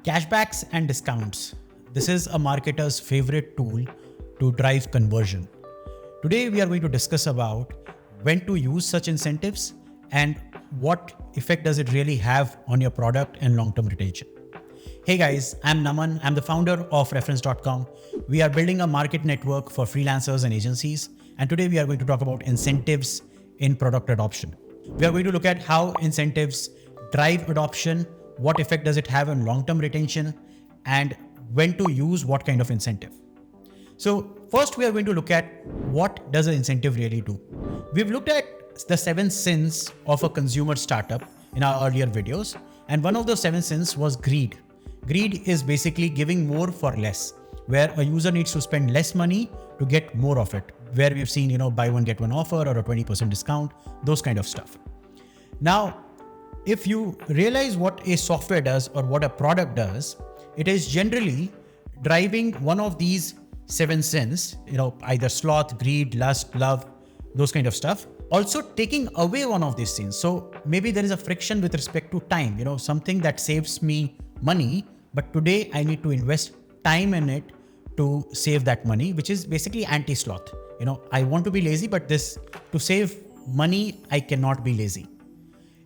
Cashbacks and discounts. This is a marketer's favorite tool to drive conversion. Today, we are going to discuss about when to use such incentives and what effect does it really have on your product and long-term retention. Hey guys, I'm Naman. I'm the founder of reference.com. We are building a market network for freelancers and agencies. And today we are going to talk about incentives in product adoption. We are going to look at how incentives drive adoption, what effect does it have on long-term retention, and when to use what kind of incentive. So first we are going to look at what does an incentive really do. We've looked at the 7 sins of a consumer startup in our earlier videos. And one of those 7 sins was greed. Greed is basically giving more for less, where a user needs to spend less money to get more of it, where we've seen, buy one, get one offer or a 20% discount, those kind of stuff. Now, if you realize what a software does or what a product does, it is generally driving one of these 7 sins, either sloth, greed, lust, love, those kind of stuff. Also taking away one of these sins. So maybe there is a friction with respect to time, something that saves me money, but today I need to invest time in it to save that money, which is basically anti-sloth. I want to be lazy, but to save money, I cannot be lazy.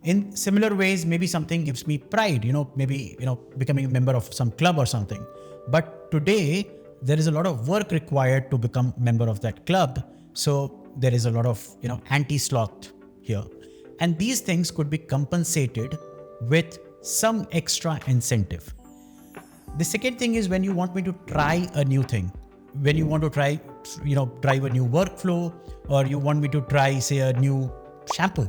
In similar ways, maybe something gives me pride, maybe, becoming a member of some club or something. But today there is a lot of work required to become a member of that club. So there is a lot of, anti-sloth here. And these things could be compensated with some extra incentive. The second thing is when you want me to try a new thing, when you want to try, drive a new workflow, or you want me to try, say, a new shampoo,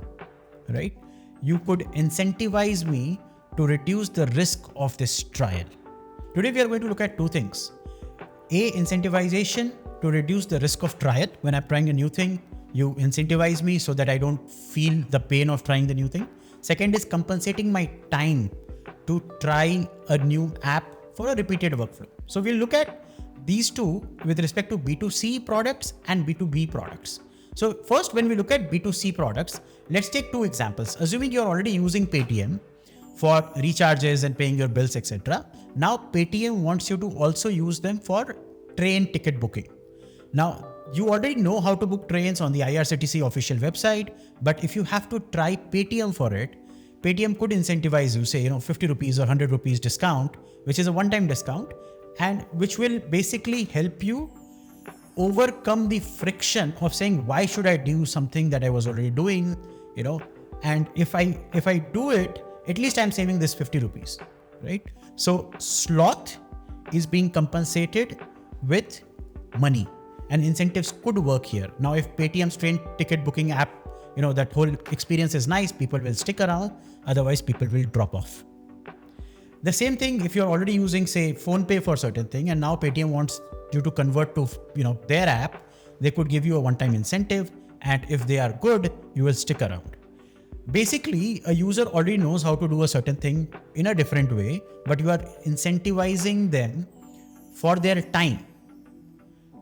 right? You could incentivize me to reduce the risk of this trial. Today, we are going to look at 2 things. A, incentivization to reduce the risk of trial. When I'm trying a new thing, you incentivize me so that I don't feel the pain of trying the new thing. Second is compensating my time to try a new app for a repeated workflow. So we'll look at these 2 with respect to B2C products and B2B products. So first, when we look at B2C products, let's take 2 examples. Assuming you're already using Paytm for recharges and paying your bills, etc. Now Paytm wants you to also use them for train ticket booking. Now you already know how to book trains on the IRCTC official website, but if you have to try Paytm for it, Paytm could incentivize you, say, 50 rupees or 100 rupees discount, which is a one-time discount, and which will basically help you overcome the friction of saying, why should I do something that I was already doing, and if I do it, at least I'm saving this 50 rupees, right? So sloth is being compensated with money, and incentives could work here. Now, if Paytm's train ticket booking app, that whole experience is nice, people will stick around, otherwise people will drop off. The same thing if you're already using, say, PhonePe for certain thing, and now Paytm wants you to convert to, their app, they could give you a one-time incentive, and if they are good, you will stick around. Basically, a user already knows how to do a certain thing in a different way, but you are incentivizing them for their time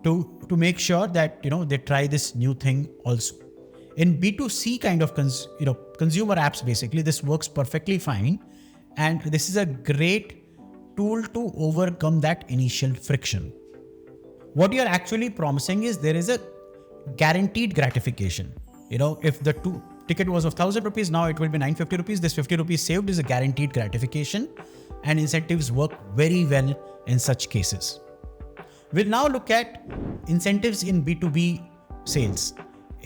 to make sure that, they try this new thing also. In B2C kind of consumer apps, basically, this works perfectly fine. And this is a great tool to overcome that initial friction. What you're actually promising is there is a guaranteed gratification. If the ticket was of 1,000 rupees, now it will be 950 rupees. This 50 rupees saved is a guaranteed gratification, and incentives work very well in such cases. We'll now look at incentives in B2B sales.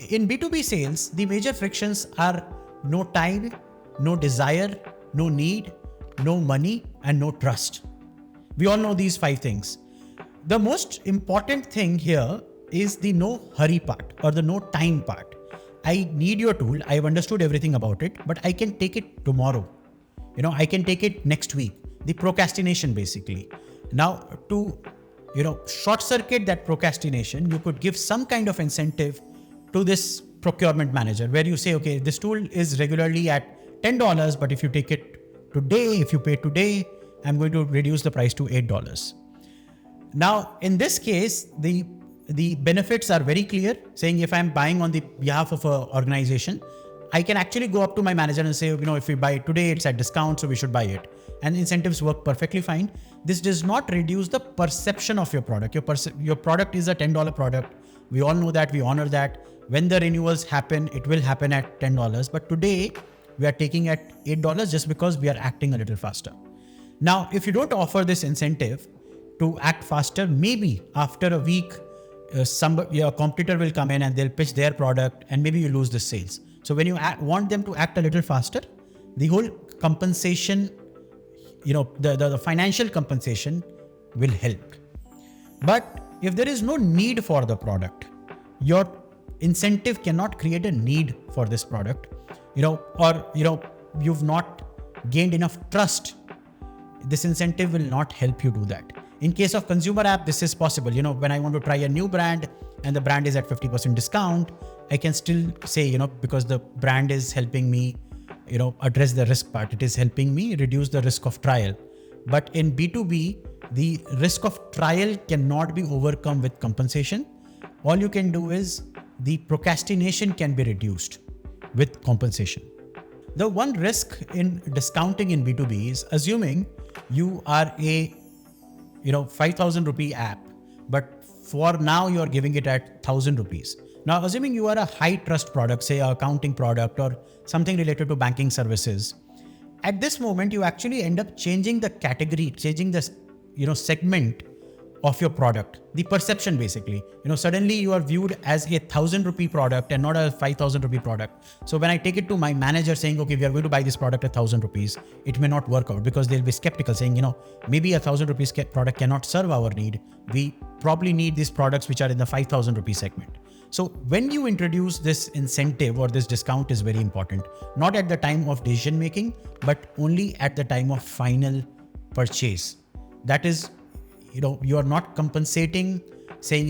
In B2B sales, the major frictions are no time, no desire, no need, no money, and no trust. We all know these 5 things. The most important thing here is the no hurry part or the no time part. I need your tool. I've understood everything about it, but I can take it tomorrow. I can take it next week. The procrastination, basically. Now, to short circuit that procrastination, you could give some kind of incentive to this procurement manager where you say, okay, this tool is regularly at $10, but if you take it today, if you pay today, I'm going to reduce the price to $8. Now, in this case, the benefits are very clear, saying if I'm buying on the behalf of an organization, I can actually go up to my manager and say, if we buy it today, it's at discount, so we should buy it. And incentives work perfectly fine. This does not reduce the perception of your product. Your product is a $10 product. We all know that, we honor that. When the renewals happen, it will happen at $10. But today we are taking at $8 just because we are acting a little faster. Now, if you don't offer this incentive to act faster, maybe after a week, your competitor will come in and they'll pitch their product and maybe you lose the sales. So when you want them to act a little faster, the whole compensation, the financial compensation will help. But if there is no need for the product, your incentive cannot create a need for this product, you've not gained enough trust. This incentive will not help you do that. In case of consumer app, this is possible. When I want to try a new brand and the brand is at 50% discount, I can still say, because the brand is helping me, address the risk part. It is helping me reduce the risk of trial. But in B2B, the risk of trial cannot be overcome with compensation. All you can do is the procrastination can be reduced with compensation. The one risk in discounting in B2B is assuming you are a 5,000 rupee app, but for now you're giving it at 1,000 rupees. Now, assuming you are a high trust product, say an accounting product or something related to banking services, at this moment you actually end up changing the category, changing the segment of your product, the perception basically. Suddenly you are viewed as a 1,000 rupee product and not a 5,000 rupee product. So when I take it to my manager saying, okay, we are going to buy this product at 1,000 rupees, it may not work out because they'll be skeptical saying, maybe a 1,000 rupees product cannot serve our need. We probably need these products which are in the 5,000 rupee segment. So when you introduce this incentive or this discount is very important, not at the time of decision making, but only at the time of final purchase. That is, you are not compensating saying,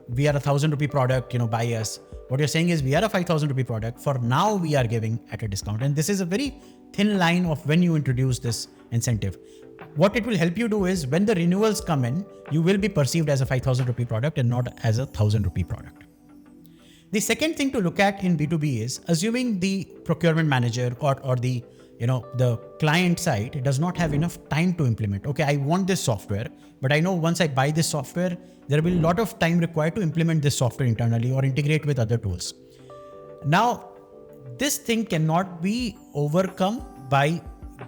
we are a 1,000 rupee product, buy us. What you're saying is we are a 5,000 rupee product. For now, we are giving at a discount. And this is a very thin line of when you introduce this incentive. What it will help you do is when the renewals come in, you will be perceived as a 5,000 rupee product and not as a 1,000 rupee product. The second thing to look at in B2B is assuming the procurement manager or the client side does not have enough time to implement. Okay, I want this software, but I know once I buy this software, there will be a lot of time required to implement this software internally or integrate with other tools. Now, this thing cannot be overcome by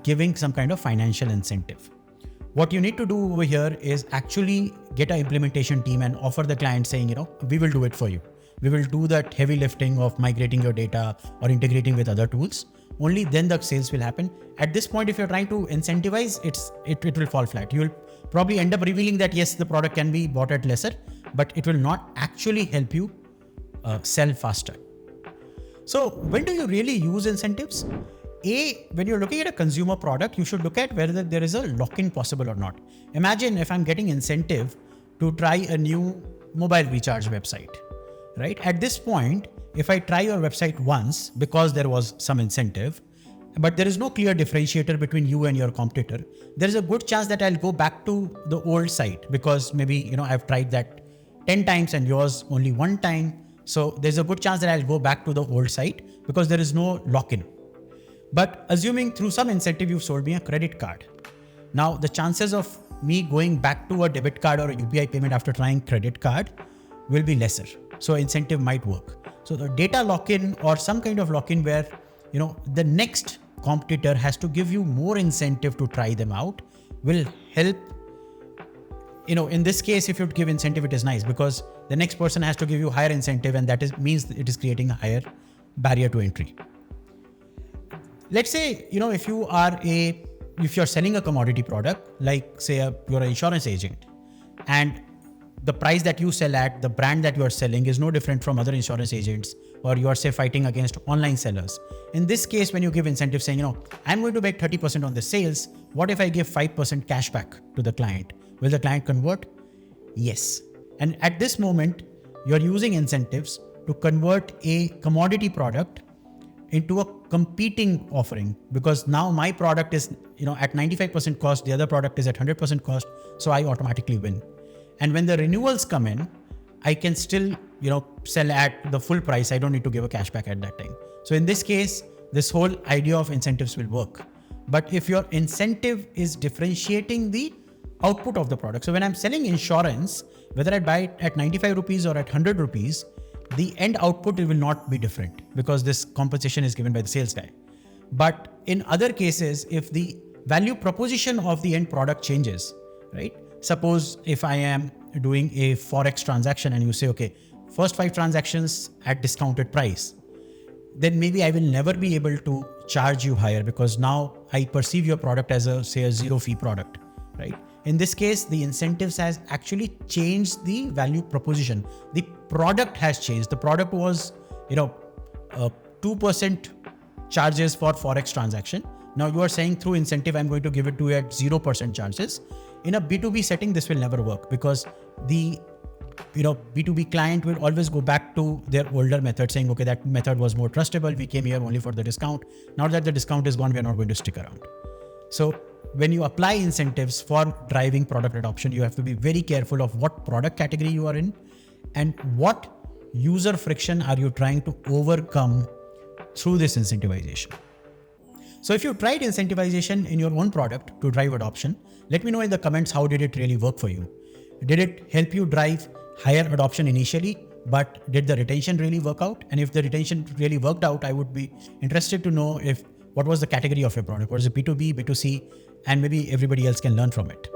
giving some kind of financial incentive. What you need to do over here is actually get an implementation team and offer the client saying, we will do it for you. We will do that heavy lifting of migrating your data or integrating with other tools. Only then the sales will happen. At this point, if you're trying to incentivize, it will fall flat. You will probably end up revealing that yes, the product can be bought at lesser, but it will not actually help you sell faster. So when do you really use incentives? When you're looking at a consumer product, you should look at whether there is a lock-in possible or not. Imagine if I'm getting incentive to try a new mobile recharge website, right? At this point, if I try your website once because there was some incentive, but there is no clear differentiator between you and your competitor, there is a good chance that I'll go back to the old site because maybe, I've tried that 10 times and yours only one time. So there's a good chance that I'll go back to the old site because there is no lock-in. But assuming through some incentive, you've sold me a credit card. Now the chances of me going back to a debit card or a UPI payment after trying credit card will be lesser. So incentive might work. So the data lock-in or some kind of lock-in where, the next competitor has to give you more incentive to try them out will help. In this case, if you give incentive, it is nice because the next person has to give you higher incentive and that means it is creating a higher barrier to entry. Let's say, if you're selling a commodity product, like say you're an insurance agent and the price that you sell at, the brand that you are selling is no different from other insurance agents, or you are say fighting against online sellers. In this case, when you give incentive saying, I'm going to make 30% on the sales, what if I give 5% cash back to the client? Will the client convert? Yes. And at this moment, you're using incentives to convert a commodity product into a competing offering because now my product is, at 95% cost, the other product is at 100% cost. So I automatically win. And when the renewals come in, I can still, sell at the full price. I don't need to give a cashback at that time. So in this case, this whole idea of incentives will work. But if your incentive is differentiating the output of the product. So when I'm selling insurance, whether I buy it at 95 rupees or at 100 rupees, the end output will not be different because this compensation is given by the sales guy. But in other cases, if the value proposition of the end product changes, right? Suppose if I am doing a Forex transaction and you say, okay, first 5 transactions at discounted price, then maybe I will never be able to charge you higher because now I perceive your product as a zero fee product, right? In this case, the incentives has actually changed the value proposition. The product has changed. The product was, 2% charges for Forex transaction. Now you are saying through incentive, I'm going to give it to you at 0% charges. In a B2B setting, this will never work because the B2B client will always go back to their older method saying, okay, that method was more trustable. We came here only for the discount. Now that the discount is gone, we are not going to stick around. So when you apply incentives for driving product adoption, you have to be very careful of what product category you are in and what user friction are you trying to overcome through this incentivization. So if you tried incentivization in your own product to drive adoption, let me know in the comments how did it really work for you. Did it help you drive higher adoption initially, but did the retention really work out? And if the retention really worked out, I would be interested to know what was the category of your product. Was it B2B, B2C, and maybe everybody else can learn from it.